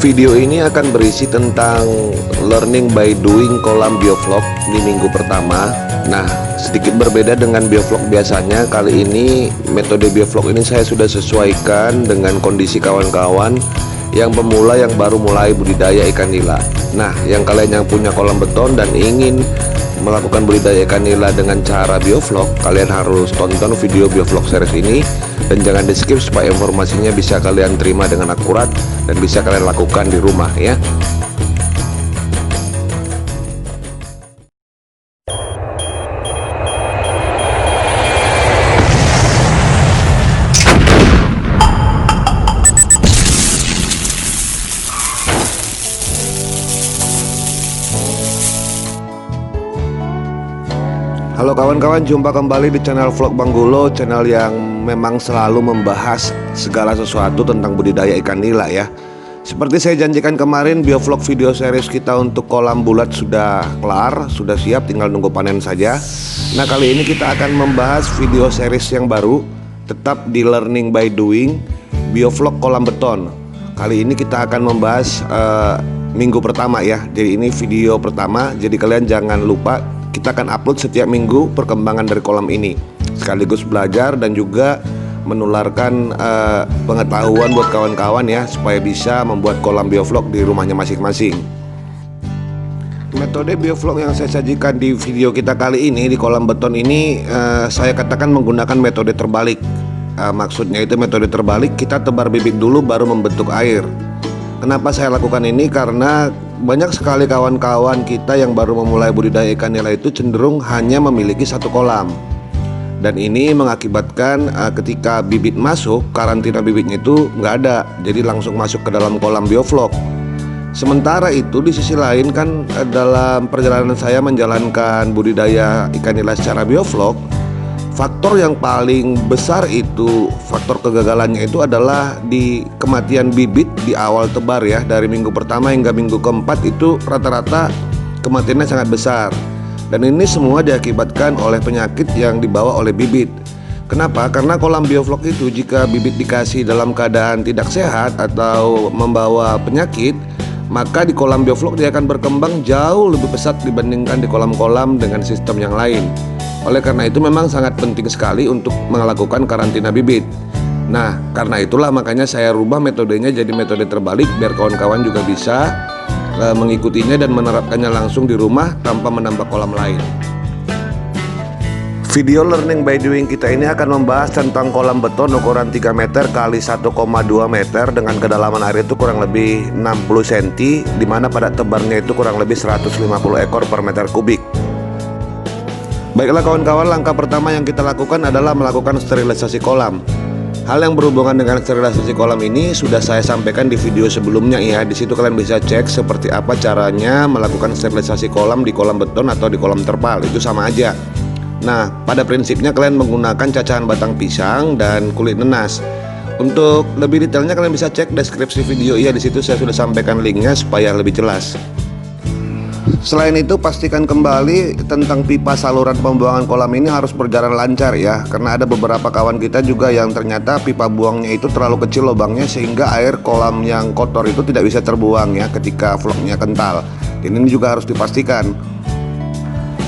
Video ini akan berisi tentang learning by doing kolam biovlog di minggu pertama. Nah, sedikit berbeda dengan biovlog biasanya. Kali ini metode biovlog ini saya sudah sesuaikan dengan kondisi kawan-kawan yang pemula yang baru mulai budidaya ikan nila. Nah, yang kalian yang punya kolam beton dan ingin melakukan budidaya ikan nila dengan cara biovlog, kalian harus tonton video biovlog series ini dan jangan di skip supaya informasinya bisa kalian terima dengan akurat dan bisa kalian lakukan di rumah ya. Halo kawan-kawan, jumpa kembali di channel vlog Bang Gulo, channel yang memang selalu membahas segala sesuatu tentang budidaya ikan nila ya. Seperti saya janjikan kemarin, biovlog video series kita untuk kolam bulat sudah kelar, sudah siap, tinggal nunggu panen saja. Nah, kali ini kita akan membahas video series yang baru, tetap di learning by doing, biovlog kolam beton. Kali ini kita akan membahas minggu pertama ya. Jadi ini video pertama, jadi kalian jangan lupa kita akan upload setiap minggu perkembangan dari kolam ini, sekaligus belajar dan juga menularkan pengetahuan buat kawan-kawan ya, supaya bisa membuat kolam biovlog di rumahnya masing-masing. Metode biovlog yang saya sajikan di video kita kali ini di kolam beton ini, saya katakan menggunakan metode terbalik. Maksudnya itu metode terbalik, kita tebar bibit dulu baru membentuk air. Kenapa saya lakukan ini? Karena banyak sekali kawan-kawan kita yang baru memulai budidaya ikan nila itu cenderung hanya memiliki satu kolam. Dan ini mengakibatkan ketika bibit masuk, karantina bibitnya itu nggak ada, jadi langsung masuk ke dalam kolam biovlog. Sementara itu di sisi lain kan, dalam perjalanan saya menjalankan budidaya ikan nila secara biovlog, faktor yang paling besar itu, faktor kegagalannya itu adalah di kematian bibit di awal tebar ya. Dari minggu pertama hingga minggu keempat itu rata-rata kematiannya sangat besar. Dan ini semua diakibatkan oleh penyakit yang dibawa oleh bibit. Kenapa? Karena kolam biovlog itu jika bibit dikasih dalam keadaan tidak sehat atau membawa penyakit, maka di kolam biovlog dia akan berkembang jauh lebih pesat dibandingkan di kolam-kolam dengan sistem yang lain. Oleh karena itu memang sangat penting sekali untuk melakukan karantina bibit. Nah, karena itulah makanya saya rubah metodenya jadi metode terbalik biar kawan-kawan juga bisa mengikutinya dan menerapkannya langsung di rumah tanpa menambah kolam lain. Video learning by doing kita ini akan membahas tentang kolam beton ukuran 3 meter kali 1,2 meter dengan kedalaman air itu kurang lebih 60 cm, dimana pada tebarnya itu kurang lebih 150 ekor per meter kubik. Baiklah kawan-kawan, langkah pertama yang kita lakukan adalah melakukan sterilisasi kolam. Hal yang berhubungan dengan sterilisasi kolam ini sudah saya sampaikan di video sebelumnya ya. Di situ kalian bisa cek seperti apa caranya melakukan sterilisasi kolam di kolam beton atau di kolam terpal, itu sama aja. Nah, pada prinsipnya kalian menggunakan cacahan batang pisang dan kulit nenas. Untuk lebih detailnya kalian bisa cek deskripsi video ya, di situ saya sudah sampaikan linknya supaya lebih jelas. Selain itu, pastikan kembali tentang pipa saluran pembuangan kolam ini harus berjalan lancar ya, karena ada beberapa kawan kita juga yang ternyata pipa buangnya itu terlalu kecil lubangnya sehingga air kolam yang kotor itu tidak bisa terbuang ya ketika vlognya kental. Ini juga harus dipastikan.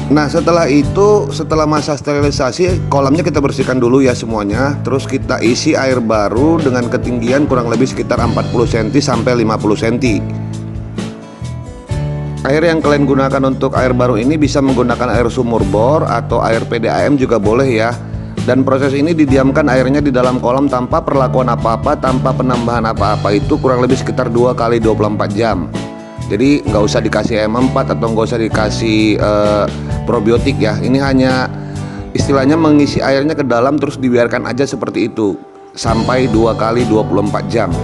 Nah, setelah itu, setelah masa sterilisasi, kolamnya kita bersihkan dulu ya semuanya. Terus kita isi air baru dengan ketinggian kurang lebih sekitar 40 cm sampai 50 cm. Air yang kalian gunakan untuk air baru ini bisa menggunakan air sumur bor atau air PDAM juga boleh ya. Dan proses ini didiamkan airnya di dalam kolam tanpa perlakuan apa-apa, tanpa penambahan apa-apa, itu kurang lebih sekitar 2 kali 24 jam. Jadi nggak usah dikasih M4 atau nggak usah dikasih probiotik ya. Ini hanya istilahnya mengisi airnya ke dalam terus dibiarkan aja seperti itu sampai 2 kali 24 jam.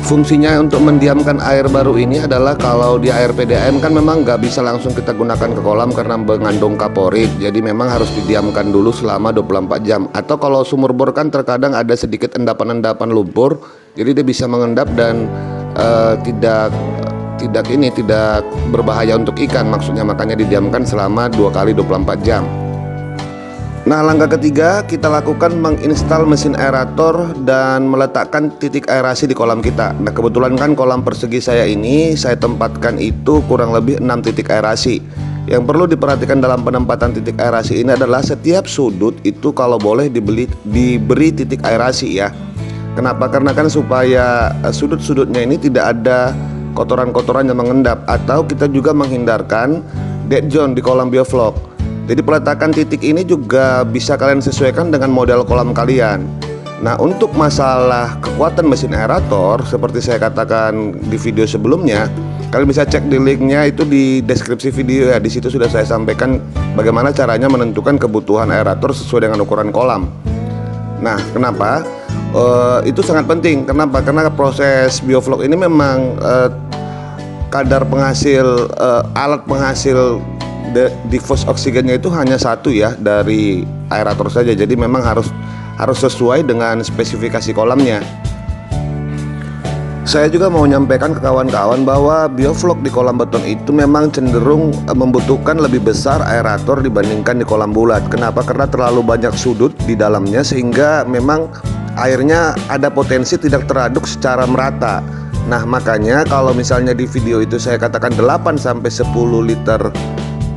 Fungsinya untuk mendiamkan air baru ini adalah kalau di air PDAM kan memang nggak bisa langsung kita gunakan ke kolam karena mengandung kaporit. Jadi memang harus didiamkan dulu selama 24 jam. Atau kalau sumur bor kan terkadang ada sedikit endapan-endapan lumpur, jadi dia bisa mengendap dan tidak berbahaya untuk ikan, maksudnya makanya didiamkan selama 2 kali 24 jam. Nah, langkah ketiga kita lakukan menginstal mesin aerator dan meletakkan titik aerasi di kolam kita. Nah, kebetulan kan kolam persegi saya ini saya tempatkan itu kurang lebih 6 titik aerasi. Yang perlu diperhatikan dalam penempatan titik aerasi ini adalah setiap sudut itu kalau boleh diberi titik aerasi ya. Kenapa? Karena kan supaya sudut-sudutnya ini tidak ada kotoran-kotoran yang mengendap, atau kita juga menghindarkan dead zone di kolam bioflok. Jadi peletakan titik ini juga bisa kalian sesuaikan dengan model kolam kalian. Nah, untuk masalah kekuatan mesin aerator seperti saya katakan di video sebelumnya, kalian bisa cek di linknya itu di deskripsi video ya. Di situ sudah saya sampaikan bagaimana caranya menentukan kebutuhan aerator sesuai dengan ukuran kolam. Nah, kenapa? Itu sangat penting. Kenapa? Karena proses bioflok ini memang kadar penghasil alat penghasil diffuse oksigennya itu hanya satu ya dari aerator saja. Jadi memang harus sesuai dengan spesifikasi kolamnya. Saya juga mau menyampaikan ke kawan-kawan bahwa bioflok di kolam beton itu memang cenderung membutuhkan lebih besar aerator dibandingkan di kolam bulat. Kenapa? Karena terlalu banyak sudut di dalamnya sehingga memang airnya ada potensi tidak teraduk secara merata. Nah, makanya kalau misalnya di video itu saya katakan 8-10 liter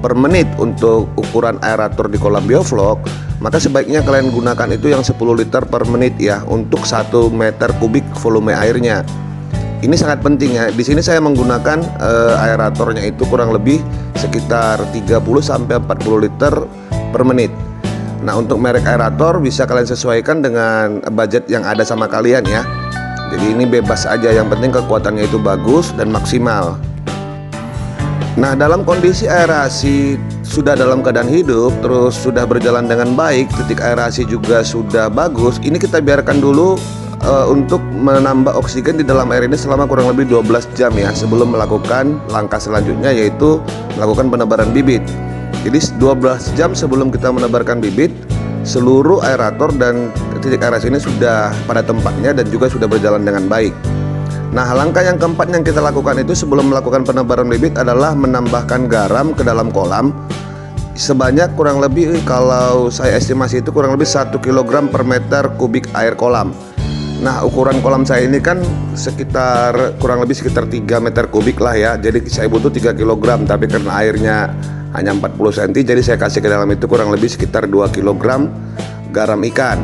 per menit untuk ukuran aerator di kolam bioflok, maka sebaiknya kalian gunakan itu yang 10 liter per menit ya untuk 1 meter kubik volume airnya. Ini sangat penting ya. Di sini saya menggunakan aeratornya itu kurang lebih sekitar 30-40 liter per menit. Nah, untuk merek aerator bisa kalian sesuaikan dengan budget yang ada sama kalian ya. Jadi ini bebas aja, yang penting kekuatannya itu bagus dan maksimal. Nah, dalam kondisi aerasi sudah dalam keadaan hidup, terus sudah berjalan dengan baik, titik aerasi juga sudah bagus, ini kita biarkan dulu untuk menambah oksigen di dalam air ini selama kurang lebih 12 jam ya, sebelum melakukan langkah selanjutnya, yaitu melakukan penebaran bibit. Jadi 12 jam sebelum kita menebarkan bibit, seluruh aerator dan titik aerasi ini sudah pada tempatnya dan juga sudah berjalan dengan baik. Nah, langkah yang keempat yang kita lakukan itu sebelum melakukan penebaran bibit adalah menambahkan garam ke dalam kolam sebanyak kurang lebih, kalau saya estimasi itu kurang lebih 1 kg per meter kubik air kolam. Nah, ukuran kolam saya ini kan kurang lebih sekitar 3 meter kubik lah ya. Jadi saya butuh 3 kg, tapi karena airnya hanya 40 cm, jadi saya kasih ke dalam itu kurang lebih sekitar 2 kg garam ikan.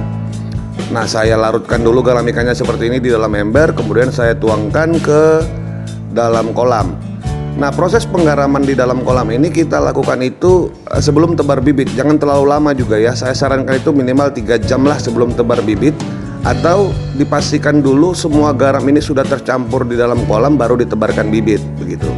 Nah, saya larutkan dulu garam ikannya seperti ini di dalam ember, kemudian saya tuangkan ke dalam kolam. Nah, proses penggaraman di dalam kolam ini kita lakukan itu sebelum tebar bibit. Jangan terlalu lama juga ya. Saya sarankan itu minimal 3 jam lah sebelum tebar bibit, atau dipastikan dulu semua garam ini sudah tercampur di dalam kolam baru ditebarkan bibit, begitu.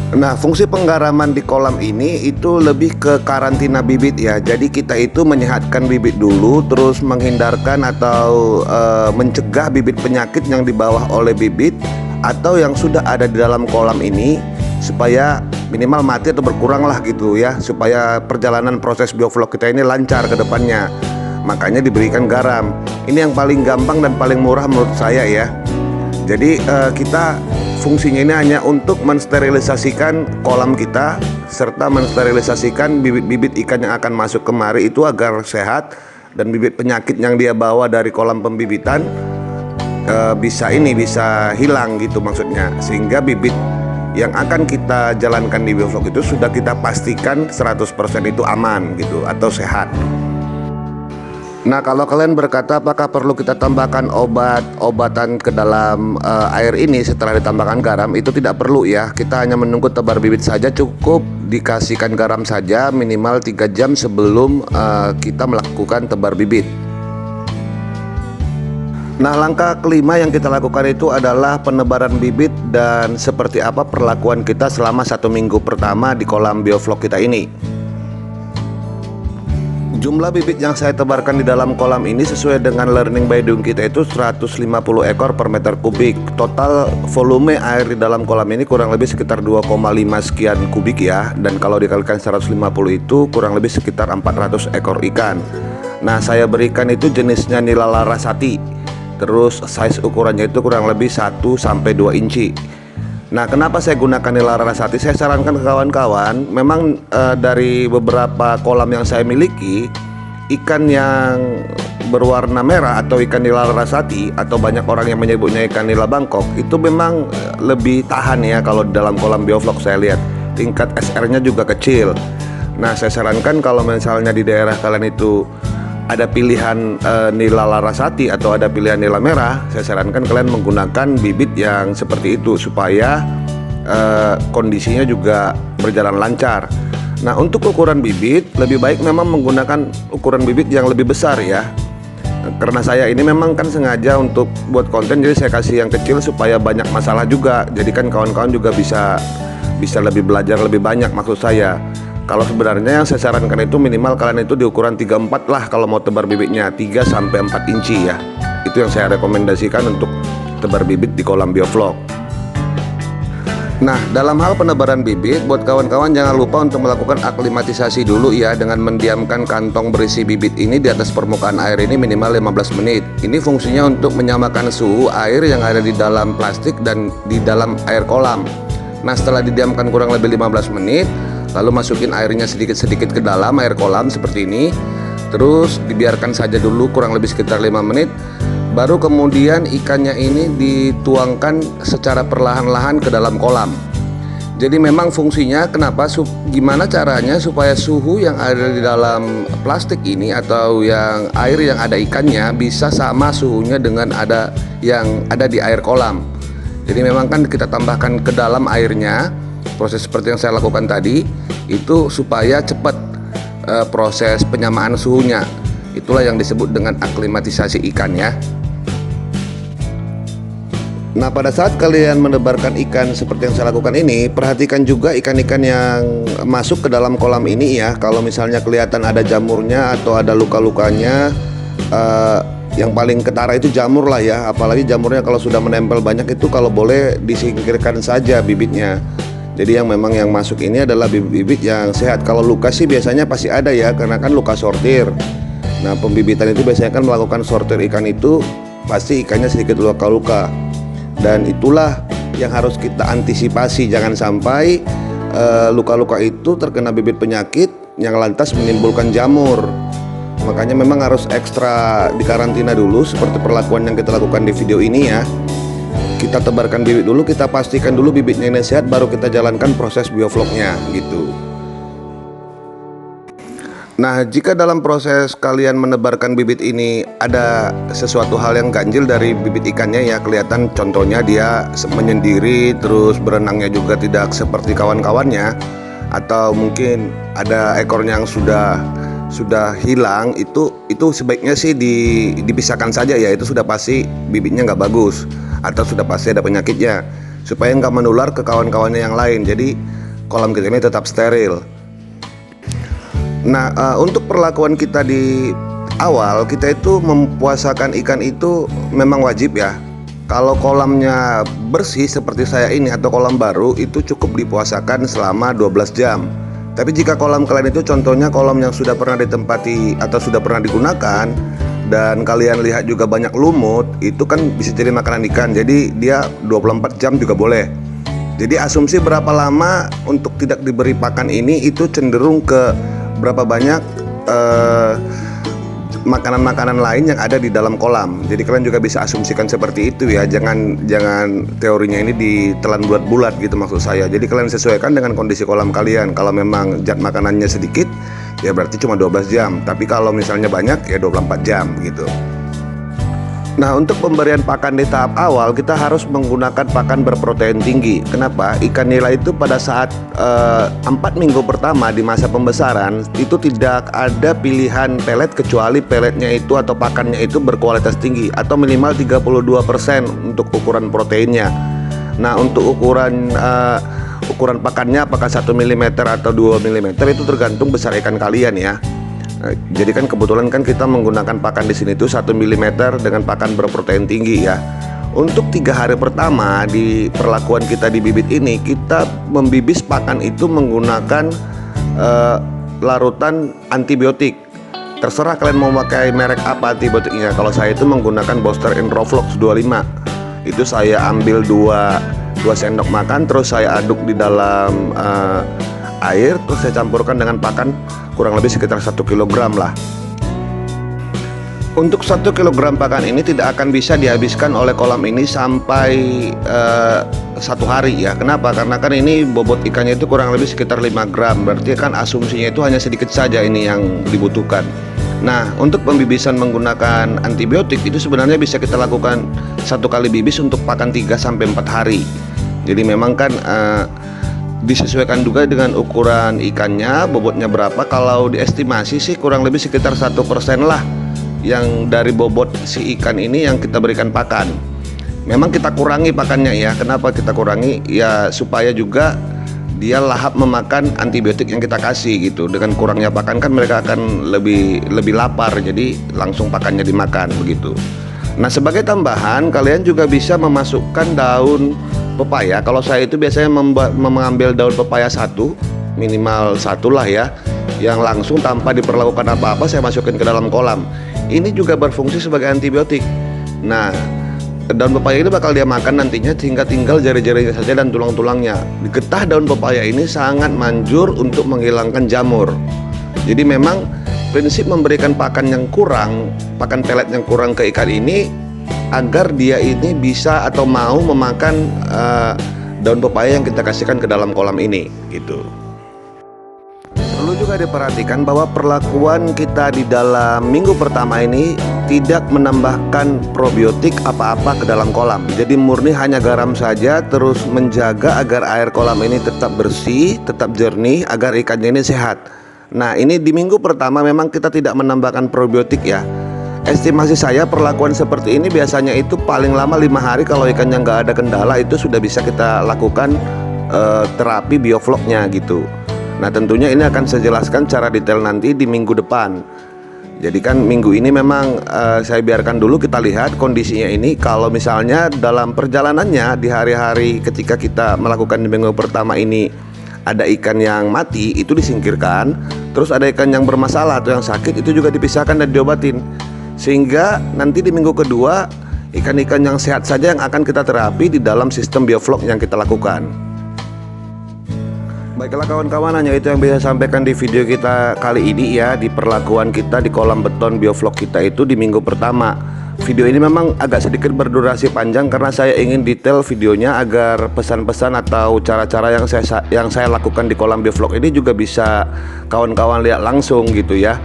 Nah, fungsi penggaraman di kolam ini itu lebih ke karantina bibit ya. Jadi kita itu menyehatkan bibit dulu, terus menghindarkan atau mencegah bibit penyakit yang dibawa oleh bibit atau yang sudah ada di dalam kolam ini, supaya minimal mati atau berkurang lah gitu ya, supaya perjalanan proses bioflok kita ini lancar ke depannya. Makanya diberikan garam. Ini yang paling gampang dan paling murah menurut saya ya. Jadi kita fungsinya ini hanya untuk mensterilisasikan kolam kita, serta mensterilisasikan bibit-bibit ikan yang akan masuk kemari itu agar sehat, dan bibit penyakit yang dia bawa dari kolam pembibitan bisa hilang gitu maksudnya. Sehingga bibit yang akan kita jalankan di bioflok itu sudah kita pastikan 100% itu aman gitu atau sehat. Nah, kalau kalian berkata apakah perlu kita tambahkan obatan ke dalam air ini setelah ditambahkan garam, itu tidak perlu ya. Kita hanya menunggu tebar bibit saja, cukup dikasihkan garam saja minimal 3 jam sebelum kita melakukan tebar bibit. Nah, langkah kelima yang kita lakukan itu adalah penebaran bibit dan seperti apa perlakuan kita selama 1 minggu pertama di kolam bioflok kita ini. Jumlah bibit yang saya tebarkan di dalam kolam ini sesuai dengan learning by doing kita itu 150 ekor per meter kubik. Total volume air di dalam kolam ini kurang lebih sekitar 2,5 sekian kubik ya. Dan kalau dikalikan 150 itu kurang lebih sekitar 400 ekor ikan. Nah, saya berikan itu jenisnya nila larasati. Terus size ukurannya itu kurang lebih 1-2 inci. Nah, kenapa saya gunakan nila Larasati? Saya sarankan ke kawan-kawan, memang dari beberapa kolam yang saya miliki, ikan yang berwarna merah atau ikan nila Larasati atau banyak orang yang menyebutnya ikan nila Bangkok itu memang lebih tahan ya. Kalau dalam kolam bioflok saya lihat tingkat SR-nya juga kecil. Nah, saya sarankan kalau misalnya di daerah kalian itu ada pilihan nila Larasati atau ada pilihan nila merah, saya sarankan kalian menggunakan bibit yang seperti itu supaya kondisinya juga berjalan lancar. Nah, untuk ukuran bibit lebih baik memang menggunakan ukuran bibit yang lebih besar ya. Karena saya ini memang kan sengaja untuk buat konten, jadi saya kasih yang kecil supaya banyak masalah juga. Jadi kan kawan-kawan juga bisa lebih belajar lebih banyak maksud saya. Kalau sebenarnya yang saya sarankan itu minimal kalian itu di ukuran 34 lah kalau mau tebar bibitnya, 3-4 inci ya. Itu yang saya rekomendasikan untuk tebar bibit di kolam bioflok. Nah, dalam hal penebaran bibit, buat kawan-kawan jangan lupa untuk melakukan aklimatisasi dulu ya, dengan mendiamkan kantong berisi bibit ini di atas permukaan air ini minimal 15 menit. Ini fungsinya untuk menyamakan suhu air yang ada di dalam plastik dan di dalam air kolam. Nah, setelah didiamkan kurang lebih 15 menit, lalu masukin airnya sedikit-sedikit ke dalam air kolam seperti ini. Terus dibiarkan saja dulu kurang lebih sekitar 5 menit. Baru kemudian ikannya ini dituangkan secara perlahan-lahan ke dalam kolam. Jadi memang fungsinya gimana caranya supaya suhu yang ada di dalam plastik ini atau yang air yang ada ikannya bisa sama suhunya dengan yang ada di air kolam. Jadi memang kan kita tambahkan ke dalam airnya, proses seperti yang saya lakukan tadi itu supaya cepat proses penyamaan suhunya. Itulah yang disebut dengan aklimatisasi ikan ya. Nah, pada saat kalian menebarkan ikan seperti yang saya lakukan ini, perhatikan juga ikan-ikan yang masuk ke dalam kolam ini ya. Kalau misalnya kelihatan ada jamurnya atau ada luka-lukanya, yang paling ketara itu jamur lah ya. Apalagi jamurnya kalau sudah menempel banyak itu kalau boleh disingkirkan saja bibitnya. Jadi yang memang yang masuk ini adalah bibit-bibit yang sehat. Kalau luka sih biasanya pasti ada ya, karena kan luka sortir. Nah, pembibitan itu biasanya kan melakukan sortir ikan itu pasti ikannya sedikit luka-luka. Dan itulah yang harus kita antisipasi, jangan sampai luka-luka itu terkena bibit penyakit yang lantas menimbulkan jamur. Makanya memang harus ekstra dikarantina dulu seperti perlakuan yang kita lakukan di video ini ya. Kita tebarkan bibit dulu, kita pastikan dulu bibitnya ini sehat, baru kita jalankan proses biofloknya gitu. Nah, jika dalam proses kalian menebarkan bibit ini ada sesuatu hal yang ganjil dari bibit ikannya ya, kelihatan contohnya dia menyendiri, terus berenangnya juga tidak seperti kawan-kawannya, atau mungkin ada ekornya yang sudah hilang, itu sebaiknya sih dipisahkan saja ya. Itu sudah pasti bibitnya nggak bagus atau sudah pasti ada penyakitnya, supaya nggak menular ke kawan-kawannya yang lain. Jadi kolam kita ini tetap steril. Nah, untuk perlakuan kita di awal, kita itu mempuasakan ikan itu memang wajib ya. Kalau kolamnya bersih seperti saya ini atau kolam baru, itu cukup dipuasakan selama 12 jam. Tapi jika kolam kalian itu contohnya kolam yang sudah pernah ditempati atau sudah pernah digunakan, dan kalian lihat juga banyak lumut, itu kan bisa jadi makanan ikan. Jadi dia 24 jam juga boleh. Jadi asumsi berapa lama untuk tidak diberi pakan ini itu cenderung ke berapa banyak makanan-makanan lain yang ada di dalam kolam. Jadi kalian juga bisa asumsikan seperti itu ya. Jangan teorinya ini ditelan bulat-bulat gitu maksud saya. Jadi kalian sesuaikan dengan kondisi kolam kalian. Kalau memang zat makanannya sedikit, ya berarti cuma 12 jam. Tapi kalau misalnya banyak, ya 24 jam gitu. Nah, untuk pemberian pakan di tahap awal kita harus menggunakan pakan berprotein tinggi. Kenapa? Ikan nila itu pada saat 4 minggu pertama di masa pembesaran itu tidak ada pilihan pelet kecuali peletnya itu atau pakannya itu berkualitas tinggi atau minimal 32% untuk ukuran proteinnya. Nah, untuk ukuran pakannya apakah 1 mm atau 2 mm itu tergantung besar ikan kalian ya. Jadi kan kebetulan kan kita menggunakan pakan di sini tuh 1 mm dengan pakan berprotein tinggi ya. Untuk 3 hari pertama di perlakuan kita di bibit ini, kita membibis pakan itu menggunakan larutan antibiotik. Terserah kalian mau pakai merek apa antibiotiknya. Kalau saya itu menggunakan Booster Enroflox 25. Itu saya ambil 2 2 sendok makan, terus saya aduk di dalam air, terus saya campurkan dengan pakan kurang lebih sekitar 1 kg lah. Untuk 1 kg pakan ini tidak akan bisa dihabiskan oleh kolam ini sampai 1 hari ya. Kenapa? Karena kan ini bobot ikannya itu kurang lebih sekitar 5 gram. Berarti kan asumsinya itu hanya sedikit saja ini yang dibutuhkan. Nah, untuk pembibisan menggunakan antibiotik itu sebenarnya bisa kita lakukan 1 kali bibis untuk pakan 3-4 hari. Jadi memang kan disesuaikan juga dengan ukuran ikannya, bobotnya berapa. Kalau diestimasi sih kurang lebih sekitar 1% lah yang dari bobot si ikan ini yang kita berikan pakan. Memang kita kurangi pakannya ya. Kenapa kita kurangi? Ya supaya juga dia lahap memakan antibiotik yang kita kasih gitu. Dengan kurangnya pakan kan mereka akan lebih lapar, jadi langsung pakannya dimakan begitu. Nah, sebagai tambahan kalian juga bisa memasukkan daun pepaya. Kalau saya itu biasanya mengambil daun pepaya minimal 1 lah ya, yang langsung tanpa diperlakukan apa-apa saya masukin ke dalam kolam. Ini juga berfungsi sebagai antibiotik. Nah, daun pepaya ini bakal dia makan nantinya sehingga tinggal jari-jarinya saja dan tulang-tulangnya. Getah daun pepaya ini sangat manjur untuk menghilangkan jamur. Jadi memang prinsip memberikan pakan yang kurang, pakan pelet yang kurang ke ikan ini agar dia ini bisa atau mau memakan daun pepaya yang kita kasihkan ke dalam kolam ini gitu. Perlu juga diperhatikan bahwa perlakuan kita di dalam minggu pertama ini tidak menambahkan probiotik apa-apa ke dalam kolam. Jadi murni hanya garam saja, terus menjaga agar air kolam ini tetap bersih, tetap jernih, agar ikannya ini sehat. Nah, ini di minggu pertama memang kita tidak menambahkan probiotik ya. Estimasi saya perlakuan seperti ini biasanya itu paling lama 5 hari. Kalau ikannya nggak ada kendala itu sudah bisa kita lakukan terapi biofloknya gitu. Nah, tentunya ini akan saya jelaskan secara detail nanti di minggu depan. Jadi kan minggu ini memang saya biarkan dulu kita lihat kondisinya ini. Kalau misalnya dalam perjalanannya di hari-hari ketika kita melakukan di minggu pertama ini ada ikan yang mati, itu disingkirkan. Terus ada ikan yang bermasalah atau yang sakit, itu juga dipisahkan dan diobatin. Sehingga nanti di minggu kedua ikan-ikan yang sehat saja yang akan kita terapi di dalam sistem bioflok yang kita lakukan. Baiklah kawan-kawan, hanya itu yang bisa saya sampaikan di video kita kali ini ya, di perlakuan kita di kolam beton bioflok kita itu di minggu pertama. Video ini memang agak sedikit berdurasi panjang karena saya ingin detail videonya agar pesan-pesan atau cara-cara yang saya lakukan di kolam bioflok ini juga bisa kawan-kawan lihat langsung gitu ya.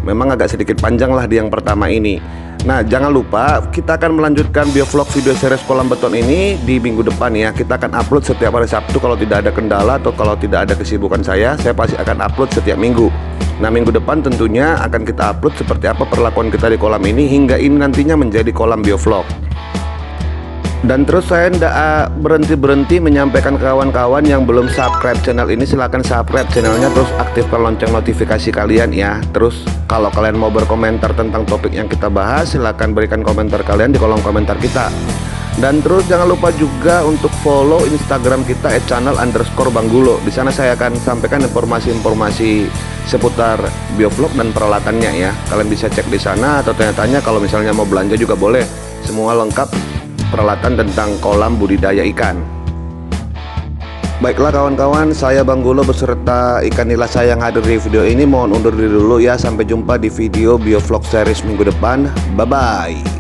Memang agak sedikit panjang lah di yang pertama ini. Nah, jangan lupa kita akan melanjutkan biovlog video series kolam beton ini di minggu depan ya. Kita akan upload setiap hari Sabtu kalau tidak ada kendala atau kalau tidak ada kesibukan saya pasti akan upload setiap minggu. Nah, minggu depan tentunya akan kita upload seperti apa perlakuan kita di kolam ini hingga ini nantinya menjadi kolam biovlog. Dan terus saya tidak berhenti menyampaikan ke kawan-kawan yang belum subscribe channel ini, silahkan subscribe channelnya, terus aktifkan lonceng notifikasi kalian ya. Terus kalau kalian mau berkomentar tentang topik yang kita bahas, silahkan berikan komentar kalian di kolom komentar kita. Dan terus jangan lupa juga untuk follow Instagram kita @channel_banggulo. Di sana saya akan sampaikan informasi-informasi seputar biovlog dan peralatannya ya. Kalian bisa cek di sana atau tanya-tanya kalau misalnya mau belanja juga boleh. Semua lengkap peralatan tentang kolam budidaya ikan. Baiklah kawan-kawan, saya Bang Gulo beserta ikan nila saya yang hadir di video ini mohon undur diri dulu ya. Sampai jumpa di video biovlog series minggu depan. Bye bye.